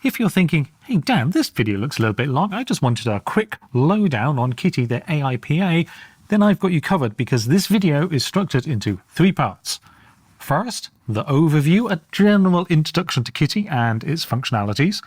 If you're thinking, hey Dan, this video looks a little bit long, I just wanted a quick lowdown on Kitty, the AIPA, then I've got you covered because this video is structured into 3 parts. First, the overview, a general introduction to Kitty and its functionalities.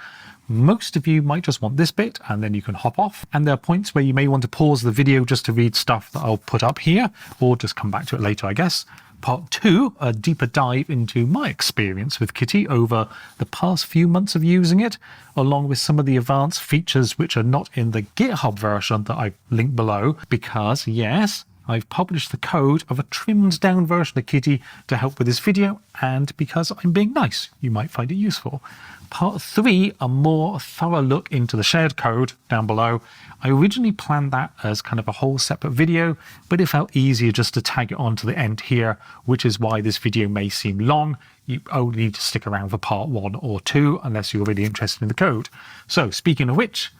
Most of you might just want this bit and then you can hop off. And there are points where you may want to pause the video just to read stuff that I'll put up here, or just come back to it later, I guess. Part 2, a deeper dive into my experience with Kitty over the past few months of using it, along with some of the advanced features which are not in the GitHub version that I've linked below, because yes, I've published the code of a trimmed down version of Kitty to help with this video, and because I'm being nice, you might find it useful. Part 3, a more thorough look into the shared code down below. I originally planned that as kind of a whole separate video, but it felt easier just to tag it on to the end here, which is why this video may seem long. You only need to stick around for part 1 or 2 unless you're really interested in the code. So speaking of which,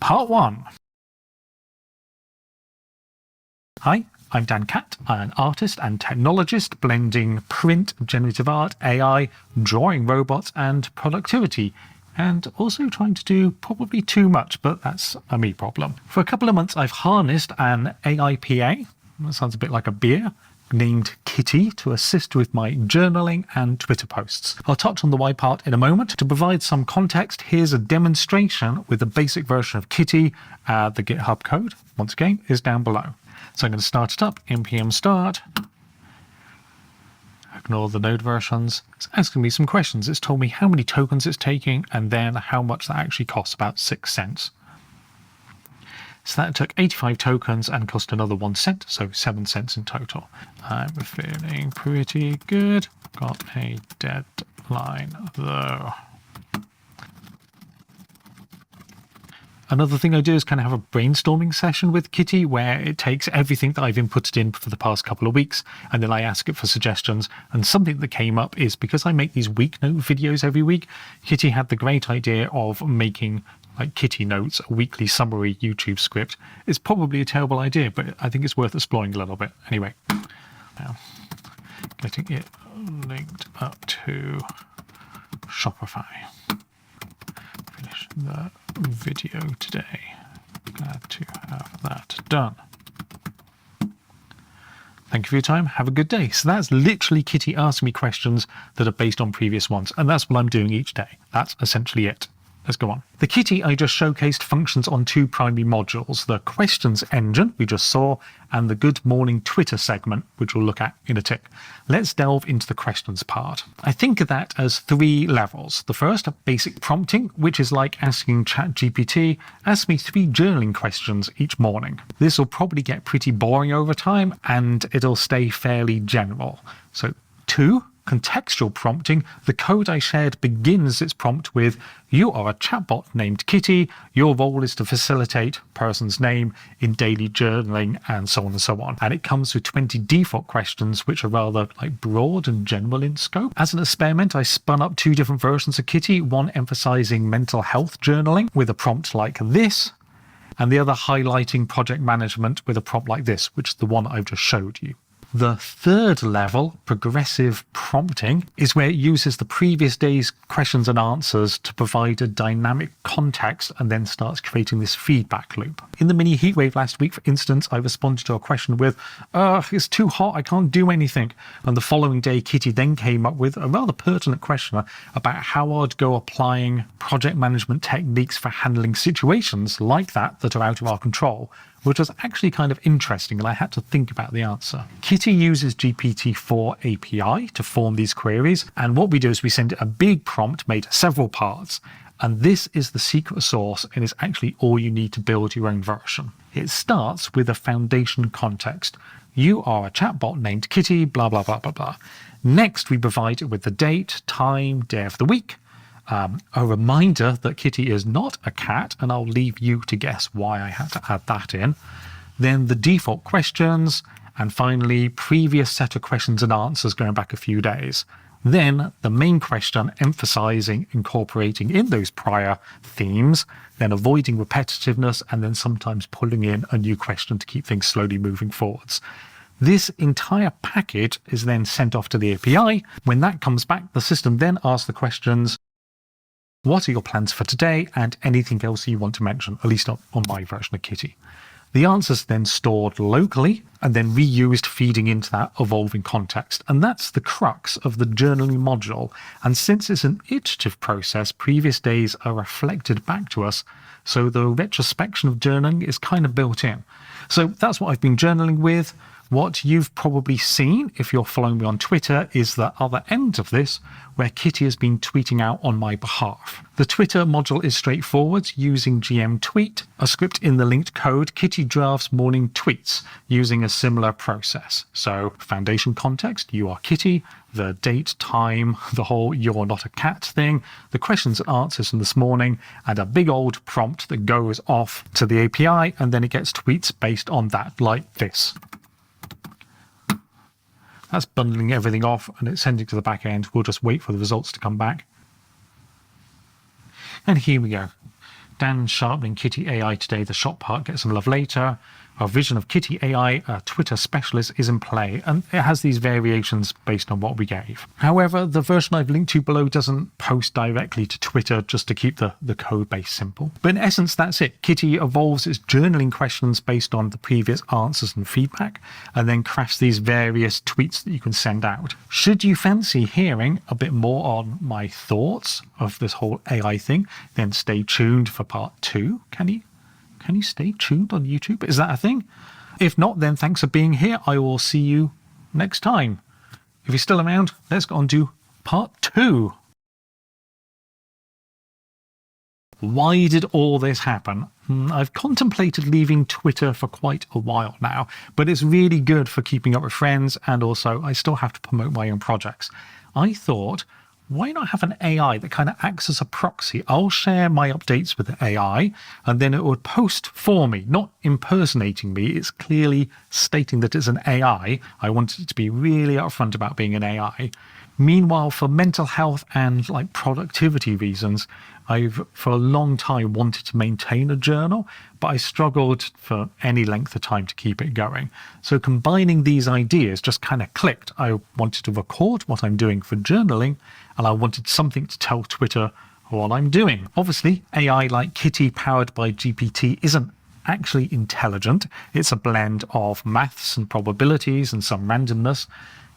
part 1. Hi, I'm Dan Catt, an artist and technologist blending print, generative art, AI, drawing robots and productivity, and also trying to do probably too much, but that's a me problem. For a couple of months I've harnessed an AIPA, that sounds a bit like a beer, named Kitty to assist with my journaling and Twitter posts. I'll touch on the why part in a moment. To provide some context, here's a demonstration with the basic version of Kitty. The GitHub code, once again, is down below. So I'm going to start it up, npm start, ignore the node versions. It's asking me some questions. It's told me how many tokens it's taking and then how much that actually costs, about 6 cents. So that took 85 tokens and cost another 1 cent, so 7 cents in total. I'm feeling pretty good. Got a deadline though. Another thing I do is kind of have a brainstorming session with Kitty where it takes everything that I've inputted in for the past couple of weeks and then I ask it for suggestions. And something that came up is because I make these week note videos every week, Kitty had the great idea of making like Kitty Notes, a weekly summary YouTube script. It's probably a terrible idea, but I think it's worth exploring a little bit. Anyway, now getting it linked up to Shopify. Finish the video today. Glad to have that done. Thank you for your time. Have a good day. So that's literally Kitty asking me questions that are based on previous ones, and that's what I'm doing each day. That's essentially it. Let's go on. The Kitty I just showcased functions on 2 primary modules, the questions engine we just saw and the Good Morning Twitter segment, which we'll look at in a tick. Let's delve into the questions part. I think of that as 3 levels. The first, basic prompting, which is like asking ChatGPT, ask me 3 journaling questions each morning. This will probably get pretty boring over time and it'll stay fairly general. So 2, contextual prompting. The code I shared begins its prompt with, you are a chatbot named Kitty. Your role is to facilitate person's name in daily journaling and so on and so on. And it comes with 20 default questions, which are rather like broad and general in scope. As an experiment, I spun up 2 different versions of Kitty, one emphasizing mental health journaling with a prompt like this, and the other highlighting project management with a prompt like this, which is the one I've just showed you. The third level, progressive prompting, is where it uses the previous day's questions and answers to provide a dynamic context and then starts creating this feedback loop. In the mini heatwave last week, for instance, I responded to a question with, it's too hot, I can't do anything. And the following day, Kitty then came up with a rather pertinent question about how I'd go applying project management techniques for handling situations like that are out of our control, which was actually kind of interesting, and I had to think about the answer. Kitty uses GPT-4 API to form these queries, and what we do is we send it a big prompt made of several parts, and this is the secret sauce and is actually all you need to build your own version. It starts with a foundation context. You are a chatbot named Kitty, blah, blah, blah, blah, blah. Next, we provide it with the date, time, day of the week, a reminder that Kitty is not a cat, and I'll leave you to guess why I had to add that in. Then the default questions, and finally, previous set of questions and answers going back a few days. Then the main question emphasizing incorporating in those prior themes, then avoiding repetitiveness, and then sometimes pulling in a new question to keep things slowly moving forwards. This entire package is then sent off to the API. When that comes back, the system then asks the questions, What are your plans for today, and anything else you want to mention, at least on my version of Kitty. The answers then stored locally and then reused, feeding into that evolving context. And that's the crux of the journaling module. And since it's an iterative process, previous days are reflected back to us. So the retrospection of journaling is kind of built in. So that's what I've been journaling with. What you've probably seen, if you're following me on Twitter, is the other end of this, where Kitty has been tweeting out on my behalf. The Twitter module is straightforward. Using GM Tweet, a script in the linked code, Kitty drafts morning tweets using a similar process. So foundation context, you are Kitty, the date, time, the whole you're not a cat thing, the questions and answers from this morning, and a big old prompt that goes off to the API, and then it gets tweets based on that, like this. That's bundling everything off and it's sending to the back end. We'll just wait for the results to come back. And here we go. Dan sharpening Kitty AI today. The shop part gets some love later. Our vision of Kitty AI, a Twitter specialist, is in play, and it has these variations based on what we gave. However, the version I've linked to below doesn't post directly to Twitter, just to keep the code base simple. But in essence, that's it. Kitty evolves its journaling questions based on the previous answers and feedback, and then crafts these various tweets that you can send out. Should you fancy hearing a bit more on my thoughts of this whole AI thing, then stay tuned for part 2. Can you stay tuned on YouTube? Is that a thing? If not, then thanks for being here. I will see you next time. If you're still around, let's go on to part 2. Why did all this happen? I've contemplated leaving Twitter for quite a while now, but it's really good for keeping up with friends, and also I still have to promote my own projects. I thought, why not have an AI that kind of acts as a proxy? I'll share my updates with the AI, and then it would post for me, not impersonating me. It's clearly stating that it's an AI. I wanted it to be really upfront about being an AI. Meanwhile, for mental health and like productivity reasons, I've for a long time wanted to maintain a journal, but I struggled for any length of time to keep it going. So combining these ideas just kind of clicked. I wanted to record what I'm doing for journaling, and I wanted something to tell Twitter what I'm doing. Obviously, AI like Kitty powered by GPT isn't actually intelligent. It's a blend of maths and probabilities and some randomness.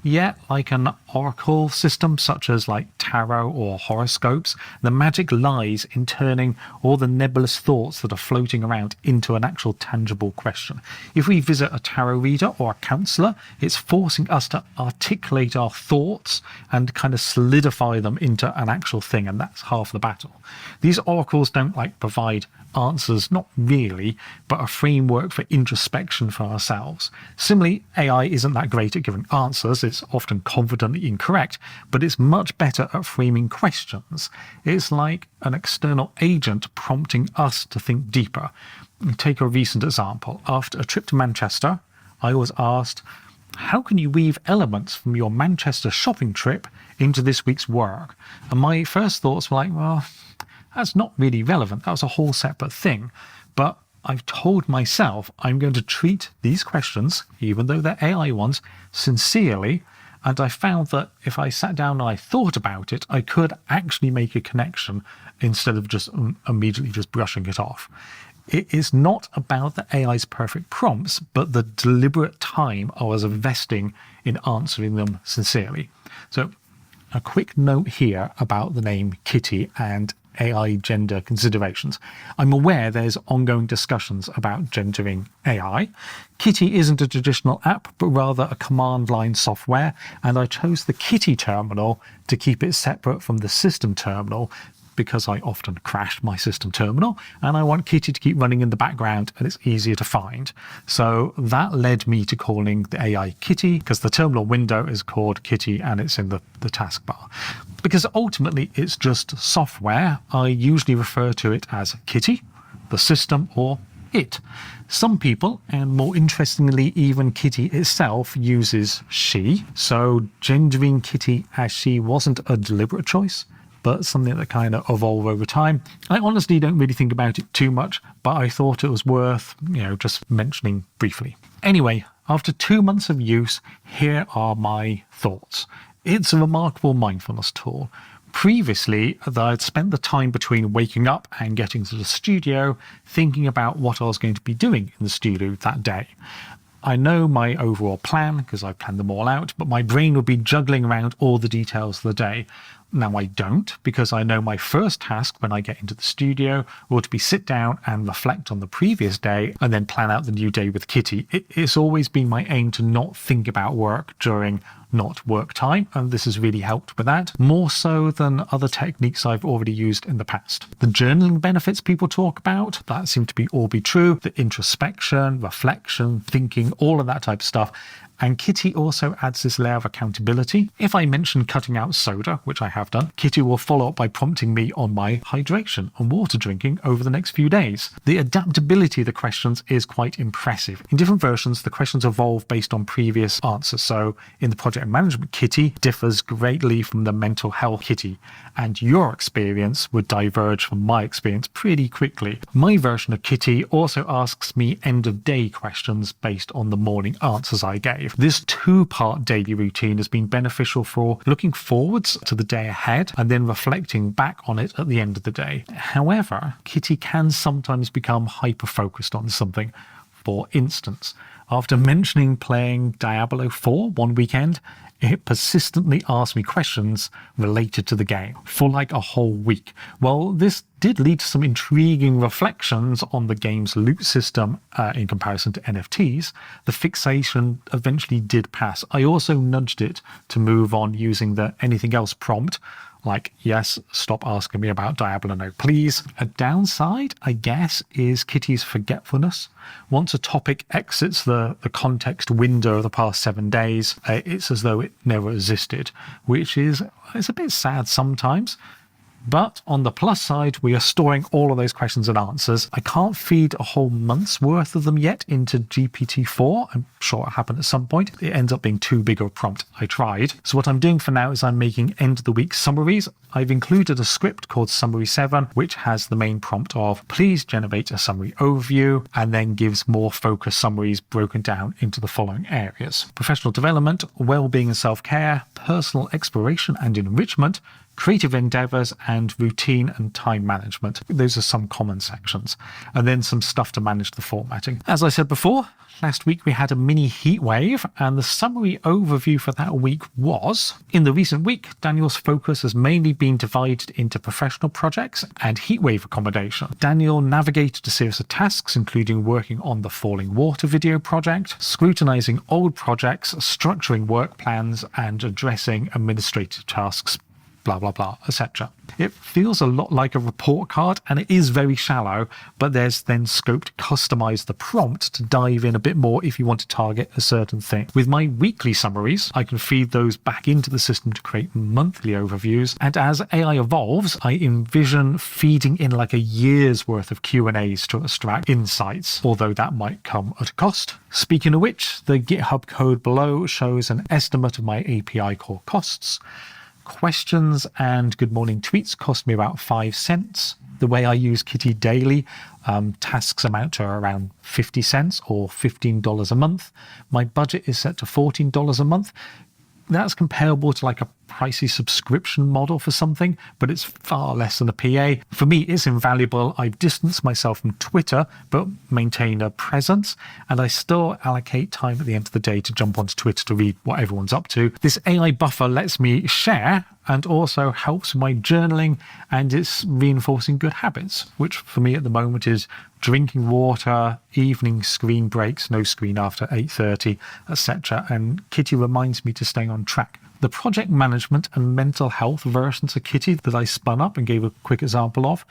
Yet, like an oracle system such as like tarot or horoscopes, the magic lies in turning all the nebulous thoughts that are floating around into an actual tangible question. If we visit a tarot reader or a counsellor, it's forcing us to articulate our thoughts and kind of solidify them into an actual thing, and that's half the battle. These oracles don't like provide answers, not really, but a framework for introspection for ourselves. Similarly, AI isn't that great at giving answers. It's often confidently incorrect, but it's much better at framing questions. It's like an external agent prompting us to think deeper. Take a recent example. After a trip to Manchester, I was asked, how can you weave elements from your Manchester shopping trip into this week's work? And my first thoughts were like, well, that's not really relevant. That was a whole separate thing. But I've told myself I'm going to treat these questions, even though they're AI ones, sincerely. And I found that if I sat down and I thought about it, I could actually make a connection instead of just immediately just brushing it off. It is not about the AI's perfect prompts, but the deliberate time I was investing in answering them sincerely. So a quick note here about the name Kitty and AI gender considerations. I'm aware there's ongoing discussions about gendering AI. Kitty isn't a traditional app, but rather a command line software, and I chose the Kitty terminal to keep it separate from the system terminal because I often crash my system terminal, and I want Kitty to keep running in the background and it's easier to find. So that led me to calling the AI Kitty, because the terminal window is called Kitty and it's in the taskbar. Because ultimately it's just software, I usually refer to it as Kitty, the system, or it. Some people, and more interestingly even Kitty itself, uses she, so gendering Kitty as she wasn't a deliberate choice, but something that kind of evolved over time. I honestly don't really think about it too much, but I thought it was worth, just mentioning briefly. Anyway, after 2 months of use, here are my thoughts. It's a remarkable mindfulness tool. Previously, I'd spent the time between waking up and getting to the studio thinking about what I was going to be doing in the studio that day. I know my overall plan because I've planned them all out, but my brain would be juggling around all the details of the day. Now I don't, because I know my first task when I get into the studio will be sit down and reflect on the previous day and then plan out the new day with Kitty. It's always been my aim to not think about work during not work time, and this has really helped with that, more so than other techniques I've already used in the past. The journaling benefits people talk about, that seem to all be true. The introspection, reflection, thinking, all of that type of stuff. And Kitty also adds this layer of accountability. If I mention cutting out soda, which I have done, Kitty will follow up by prompting me on my hydration and water drinking over the next few days. The adaptability of the questions is quite impressive. In different versions, the questions evolve based on previous answers. So in the project management Kitty differs greatly from the mental health Kitty, and your experience would diverge from my experience pretty quickly. My version of Kitty also asks me end of day questions based on the morning answers I gave. This two-part daily routine has been beneficial for looking forwards to the day ahead and then reflecting back on it at the end of the day. However, Kitty can sometimes become hyper-focused on something. For instance, after mentioning playing Diablo 4 one weekend, it persistently asked me questions related to the game for like a whole week. Well, this did lead to some intriguing reflections on the game's loot system in comparison to NFTs. The fixation eventually did pass. I also nudged it to move on using the anything else prompt, like, yes, stop asking me about Diablo, no, please. A downside, I guess, is Kitty's forgetfulness. Once a topic exits the context window of the past 7 days, it's as though it never existed, which is it's a bit sad sometimes. But on the plus side, we are storing all of those questions and answers. I can't feed a whole month's worth of them yet into GPT-4. I'm sure it'll happen at some point. It ends up being too big of a prompt. I tried. So what I'm doing for now is I'm making end of the week summaries. I've included a script called Summary 7, which has the main prompt of please generate a summary overview, and then gives more focused summaries broken down into the following areas: professional development, well-being and self-care, personal exploration and enrichment, creative endeavors, and routine and time management. Those are some common sections. And then some stuff to manage the formatting. As I said before, last week we had a mini heat wave, and the summary overview for that week was, in the recent week, Daniel's focus has mainly been divided into professional projects and heat wave accommodation. Daniel navigated a series of tasks, including working on the falling water video project, scrutinizing old projects, structuring work plans, and addressing administrative tasks, blah, blah, blah, etc. It feels a lot like a report card, and it is very shallow, but there's then scope to customize the prompt to dive in a bit more if you want to target a certain thing. With my weekly summaries, I can feed those back into the system to create monthly overviews, and as AI evolves, I envision feeding in like a year's worth of Q&As to extract insights, although that might come at a cost. Speaking of which, the GitHub code below shows an estimate of my API call costs. Questions and good morning tweets cost me about 5 cents. The way I use Kitty daily, tasks amount to around 50 cents or $15 a month. My budget is set to $14 a month. That's comparable to like a pricey subscription model for something, but it's far less than a PA. For me, it's invaluable. I've distanced myself from Twitter, but maintain a presence, and I still allocate time at the end of the day to jump onto Twitter to read what everyone's up to. This AI buffer lets me share and also helps my journaling, and it's reinforcing good habits, which for me at the moment is drinking water, evening screen breaks, no screen after 8:30, etc. And Kitty reminds me to stay on track. The project management and mental health versions of Kitty that I spun up and gave a quick example of,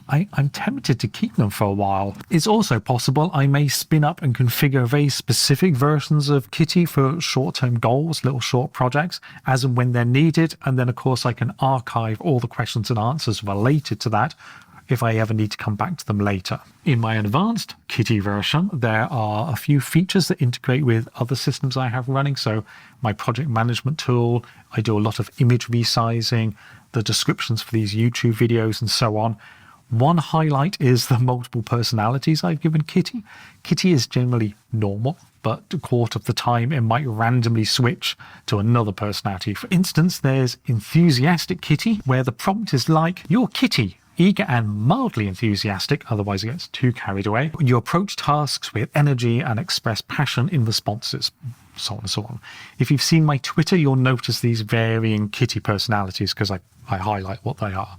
I'm tempted to keep them for a while. It's also possible I may spin up and configure very specific versions of Kitty for short-term goals, little short projects, as and when they're needed. And then, of course, I can archive all the questions and answers related to that if I ever need to come back to them later. In my advanced Kitty version, there are a few features that integrate with other systems I have running. So my project management tool, I do a lot of image resizing, the descriptions for these YouTube videos and so on. One highlight is the multiple personalities I've given Kitty. Kitty is generally normal, but a quarter of the time it might randomly switch to another personality. For instance, there's Enthusiastic Kitty, where the prompt is like, "Your kitty, eager and mildly enthusiastic," otherwise it gets too carried away. "You approach tasks with energy and express passion in responses," so on and so on. If you've seen my Twitter, you'll notice these varying kitty personalities because I highlight what they are.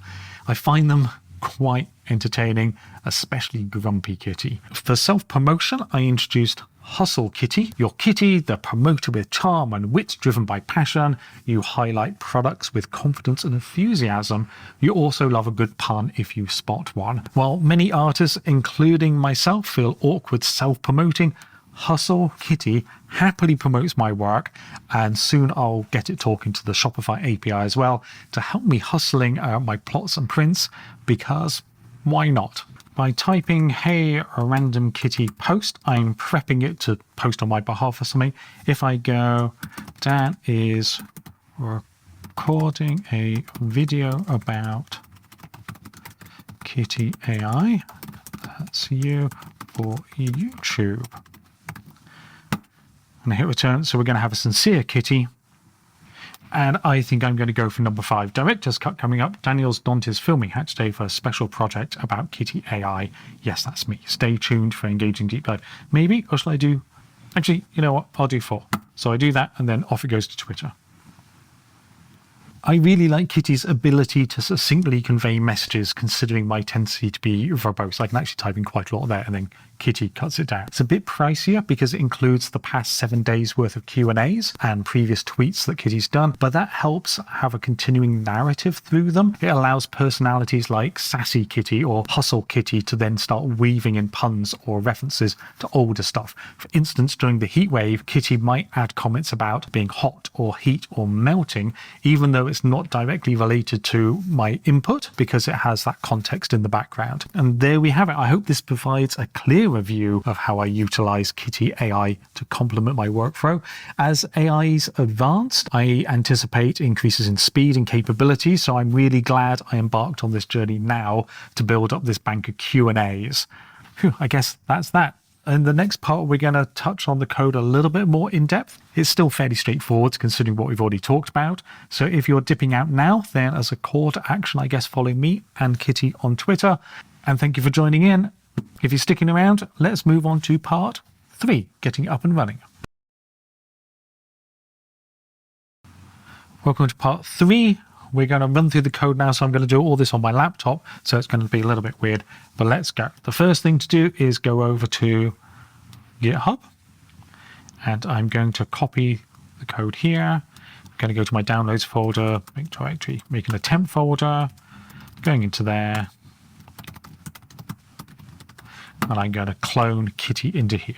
I find them quite entertaining, especially Grumpy Kitty. For self-promotion, I introduced Hustle Kitty. "Your kitty, the promoter with charm and wit driven by passion. You highlight products with confidence and enthusiasm. You also love a good pun if you spot one." While many artists, including myself, feel awkward self-promoting, Hustle Kitty happily promotes my work, and soon I'll get it talking to the Shopify API as well to help me hustling my plots and prints, because why not? By typing, "Hey, a random kitty post," I'm prepping it to post on my behalf or something. If I go, "Dan is recording a video about Kitty AI," that's you, "for YouTube," and I hit return. So we're going to have a sincere kitty. And I think I'm going to go for number 5. Director's cut coming up. Daniel's Dante's filming hat today for a special project about Kitty AI. Yes, that's me. Stay tuned for engaging deep dive. Maybe, or shall I do... Actually, you know what? I'll do 4. So I do that, and then off it goes to Twitter. I really like Kitty's ability to succinctly convey messages, considering my tendency to be verbose. I can actually type in quite a lot there, and then Kitty cuts it down. It's a bit pricier because it includes the past 7 days worth of Q&As and previous tweets that Kitty's done, but that helps have a continuing narrative through them. It allows personalities like Sassy Kitty or Hustle Kitty to then start weaving in puns or references to older stuff. For instance, during the heat wave, Kitty might add comments about being hot or heat or melting, even though it's not directly related to my input, because it has that context in the background. And there we have it. I hope this provides a clearer view of how I utilize Kitty AI to complement my workflow. As AI's advanced, I anticipate increases in speed and capability, so I'm really glad I embarked on this journey now to build up this bank of Q&As. I guess that's that. In the next part, we're going to touch on the code a little bit more in depth. It's still fairly straightforward considering what we've already talked about. So if you're dipping out now, then as a call to action, I guess follow me and Kitty on Twitter. And thank you for joining in. If you're sticking around, let's move on to part 3, getting up and running. Welcome to part 3. We're going to run through the code now, so I'm going to do all this on my laptop, so it's going to be a little bit weird, but let's go. The first thing to do is go over to GitHub, and I'm going to copy the code here. I'm going to go to my downloads folder, make directory, making a temp folder, going into there, and I'm going to clone Kitty into here.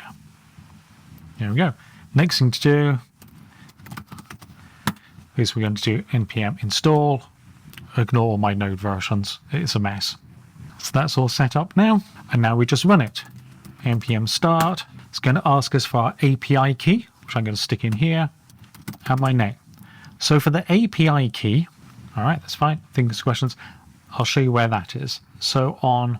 There we go. Next thing to do is we're going to do npm install. Ignore all my node versions, it's a mess. So that's all set up now, and now we just run it. npm start. It's going to ask us for our API key, which I'm going to stick in here, and my name. So for the API key, all right, that's fine. Think there's questions. I'll show you where that is. So on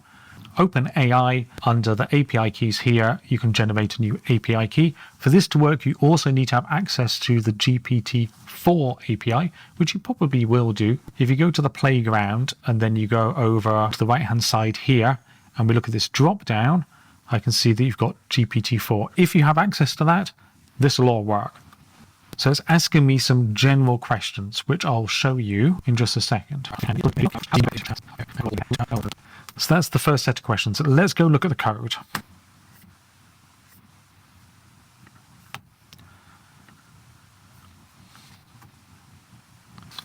OpenAI, under the API keys here, you can generate a new API key. For this to work, you also need to have access to the GPT-4 API, which you probably will do. If you go to the playground and then you go over to the right-hand side here, and we look at this drop-down, I can see that you've got GPT-4. If you have access to that, this will all work. So it's asking me some general questions, which I'll show you in just a second. So that's the first set of questions. Let's go look at the code.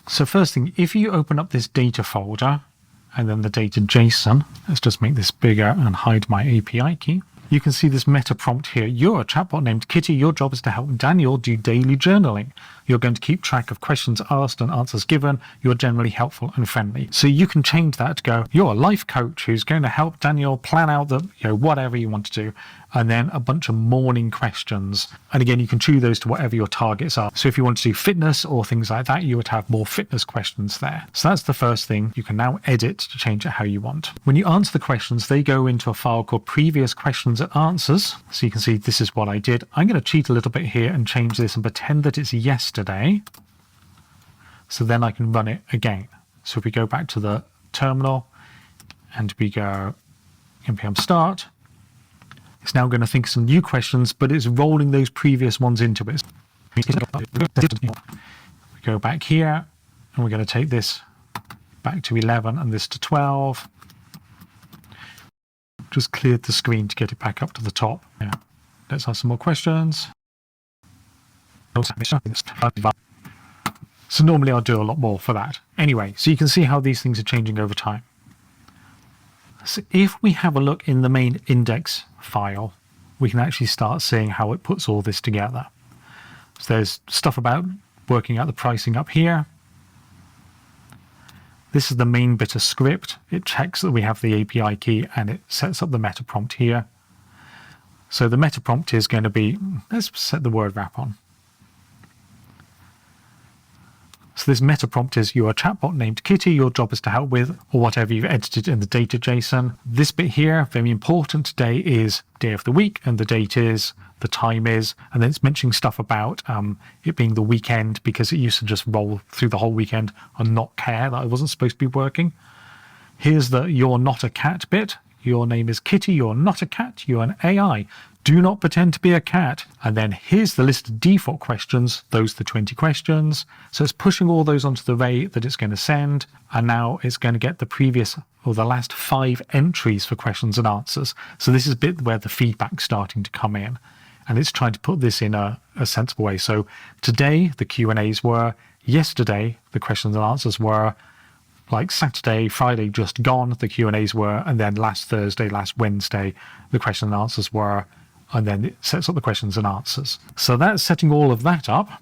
So first thing, if you open up this data folder and then the data JSON, let's just make this bigger and hide my API key. You can see this meta prompt here. You're a chatbot named Kitty. Your job is to help Daniel do daily journaling. you're going to keep track of questions asked and answers given, you're generally helpful and friendly. So you can change that to go, you're a life coach who's going to help Daniel plan out the, whatever you want to do. And then a bunch of morning questions. And again, you can choose those to whatever your targets are. So if you want to do fitness or things like that, you would have more fitness questions there. So that's the first thing. You can now edit to change it how you want. When you answer the questions, they go into a file called previous questions and answers. So you can see this is what I did. I'm going to cheat a little bit here and change this and pretend that it's yesterday. So then I can run it again. So if we go back to the terminal and we go npm start, it's now going to think some new questions, but it's rolling those previous ones into it. We go back here, and we're going to take this back to 11 and this to 12. Just cleared the screen to get it back up to the top. Yeah. Let's have some more questions. So normally I'll do a lot more for that. Anyway, so you can see how these things are changing over time. So if we have a look in the main index file, we can actually start seeing how it puts all this together. So there's stuff about working out the pricing up here. This is the main bit of script. It checks that we have the API key and it sets up the meta prompt here. So the meta prompt is going to be, let's set the word wrap on. So this meta prompt is you're a chatbot named Kitty, your job is to help with, or whatever you've edited in the data JSON. This bit here, very important, today is day of the week, and the date is, the time is, and then it's mentioning stuff about it being the weekend because it used to just roll through the whole weekend and not care that I wasn't supposed to be working. Here's the you're not a cat bit. Your name is Kitty, you're not a cat, you're an AI. Do not pretend to be a cat. And then here's the list of default questions. Those are the 20 questions. So it's pushing all those onto the array that it's going to send. And now it's going to get the previous or the last 5 entries for questions and answers. So this is a bit where the feedback's starting to come in. And it's trying to put this in a sensible way. So today, the Q&As were. Yesterday, the questions and answers were. Like Saturday, Friday just gone, the Q&As were. And then last Thursday, last Wednesday, the questions and answers were. And then it sets up the questions and answers. So that's setting all of that up.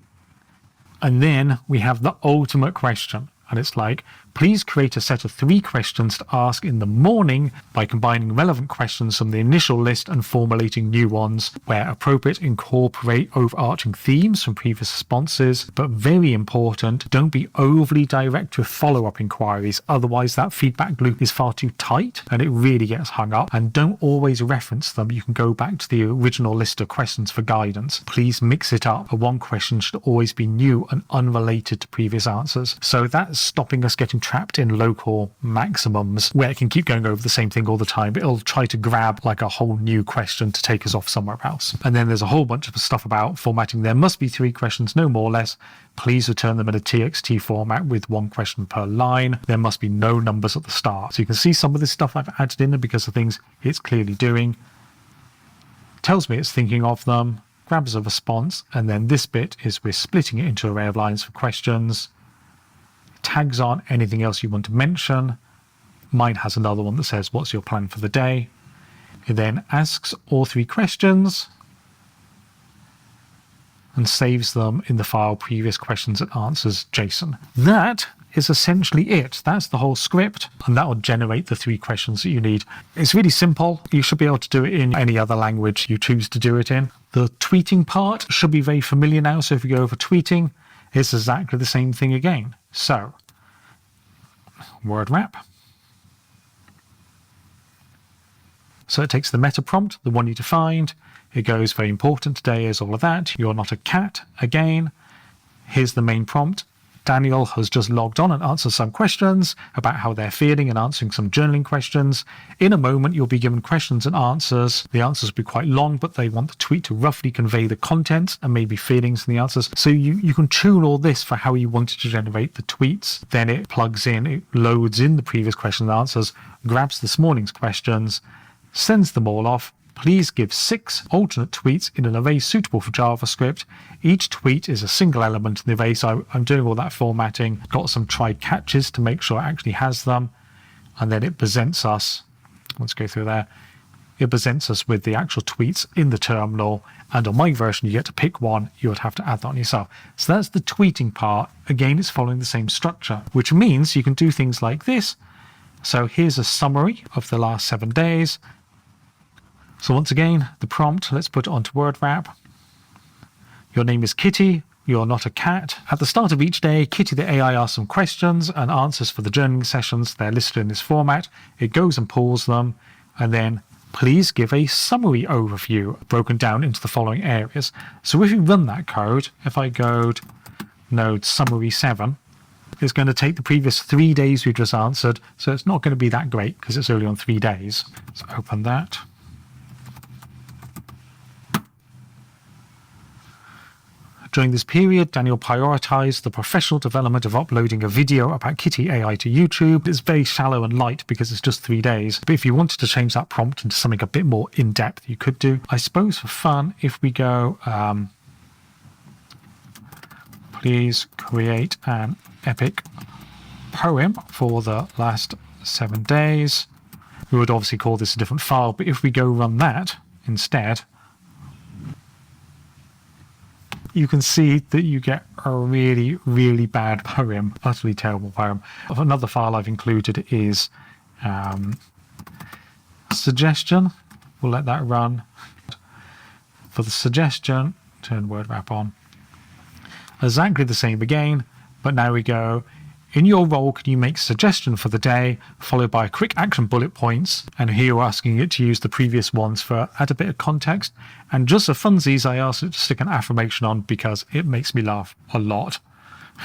And then we have the ultimate question. And it's like, please create a set of 3 questions to ask in the morning by combining relevant questions from the initial list and formulating new ones. Where appropriate, incorporate overarching themes from previous responses. But very important, don't be overly direct with follow-up inquiries. Otherwise, that feedback loop is far too tight and it really gets hung up. And don't always reference them. You can go back to the original list of questions for guidance. Please mix it up. One question should always be new and unrelated to previous answers. So that's stopping us getting trapped in local maximums where it can keep going over the same thing all the time, but it'll try to grab like a whole new question to take us off somewhere else. And then there's a whole bunch of stuff about formatting. There must be 3 questions, no more or less. Please return them in a TXT format with 1 question per line. There must be no numbers at the start. So you can see some of this stuff I've added in because of things it's clearly doing. Tells me it's thinking of them, grabs a response, and then this bit is we're splitting it into an array of lines for questions. Tags on anything else you want to mention. Mine has another one that says, what's your plan for the day? It then asks all 3 questions and saves them in the file previous questions and answers JSON. That is essentially it. That's the whole script, and that will generate the 3 questions that you need. It's really simple. You should be able to do it in any other language you choose to do it in. The tweeting part should be very familiar now. So if we go over tweeting, it's exactly the same thing again. So, word wrap. So it takes the meta prompt, the one you defined. It goes, very important today is all of that. You're not a cat again. Here's the main prompt. Daniel has just logged on and answered some questions about how they're feeling and answering some journaling questions. In a moment, you'll be given questions and answers. The answers will be quite long, but they want the tweet to roughly convey the content and maybe feelings in the answers. So you can tune all this for how you want it to generate the tweets. Then it plugs in, it loads in the previous questions and answers, grabs this morning's questions, sends them all off. Please give 6 alternate tweets in an array suitable for JavaScript. Each tweet is a single element in the array, so I'm doing all that formatting. Got some try catches to make sure it actually has them. And then it presents us, let's go through there, it presents us with the actual tweets in the terminal. And on my version, you get to pick one. You would have to add that on yourself. So that's the tweeting part. Again, it's following the same structure, which means you can do things like this. So here's a summary of the last 7 days. So once again, the prompt, let's put it onto word wrap. Your name is Kitty. You're not a cat. At the start of each day, Kitty the AI asks some questions and answers for the journaling sessions. They're listed in this format. It goes and pulls them, and then please give a summary overview broken down into the following areas. So if you run that code, if I go to node summary 7, it's going to take the previous 3 days we just answered. So it's not going to be that great because it's only on 3 days. So open that. During this period, Daniel prioritized the professional development of uploading a video about Kitty AI to YouTube. It's very shallow and light because it's just 3 days. But if you wanted to change that prompt into something a bit more in-depth, you could do. I suppose for fun, if we go, please create an epic poem for the last 7 days. We would obviously call this a different file, but if we go run that instead, you can see that you get a really, really bad poem, utterly terrible poem. Another file I've included is suggestion. We'll let that run. For the suggestion, turn word wrap on. Exactly the same again, but now we go, in your role, can you make a suggestion for the day, followed by a quick action bullet points? And here we're asking it to use the previous ones for add a bit of context. And just for funsies, I asked it to stick an affirmation on because it makes me laugh a lot.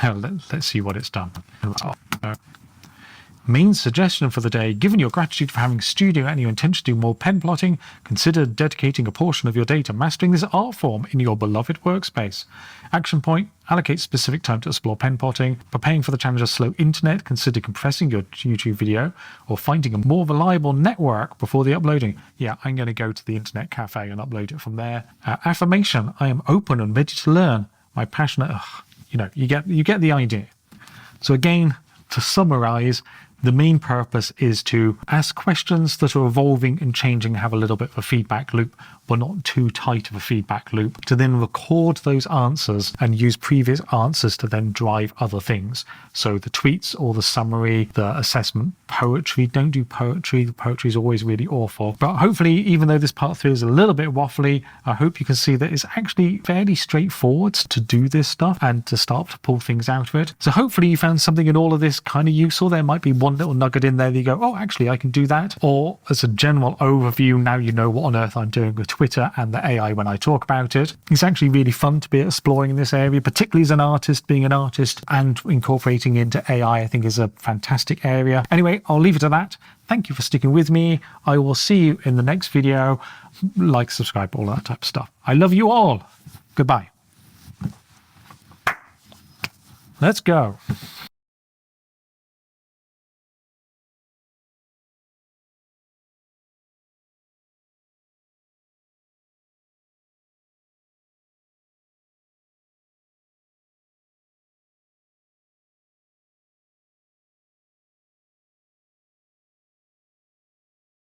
Let's see what it's done. Main suggestion for the day, given your gratitude for having studio and your intention to do more pen plotting, consider dedicating a portion of your day to mastering this art form in your beloved workspace. Action point, allocate specific time to explore pen plotting. Preparing for the challenge of slow internet, consider compressing your YouTube video or finding a more reliable network before the uploading. Yeah, I'm going to go to the internet cafe and upload it from there. Affirmation, I am open and ready to learn. My passionate, you get the idea. So again, to summarize, the main purpose is to ask questions that are evolving and changing, have a little bit of a feedback loop, but not too tight of a feedback loop, to then record those answers and use previous answers to then drive other things. So the tweets or the summary, the assessment, poetry, don't do poetry. The poetry is always really awful. But hopefully, even though this part 3 is a little bit waffly, I hope you can see that it's actually fairly straightforward to do this stuff and to start to pull things out of it. So hopefully you found something in all of this kind of useful. There might be one little nugget in there that you go, oh, actually, I can do that. Or as a general overview, now you know what on earth I'm doing with Twitter and the AI when I talk about it. It's actually really fun to be exploring in this area, particularly as an artist. Being an artist and incorporating into AI, I think, is a fantastic area. Anyway, I'll leave it at that. Thank you for sticking with me. I will see you in the next video. Like, subscribe, all that type of stuff. I love you all. Goodbye. Let's go.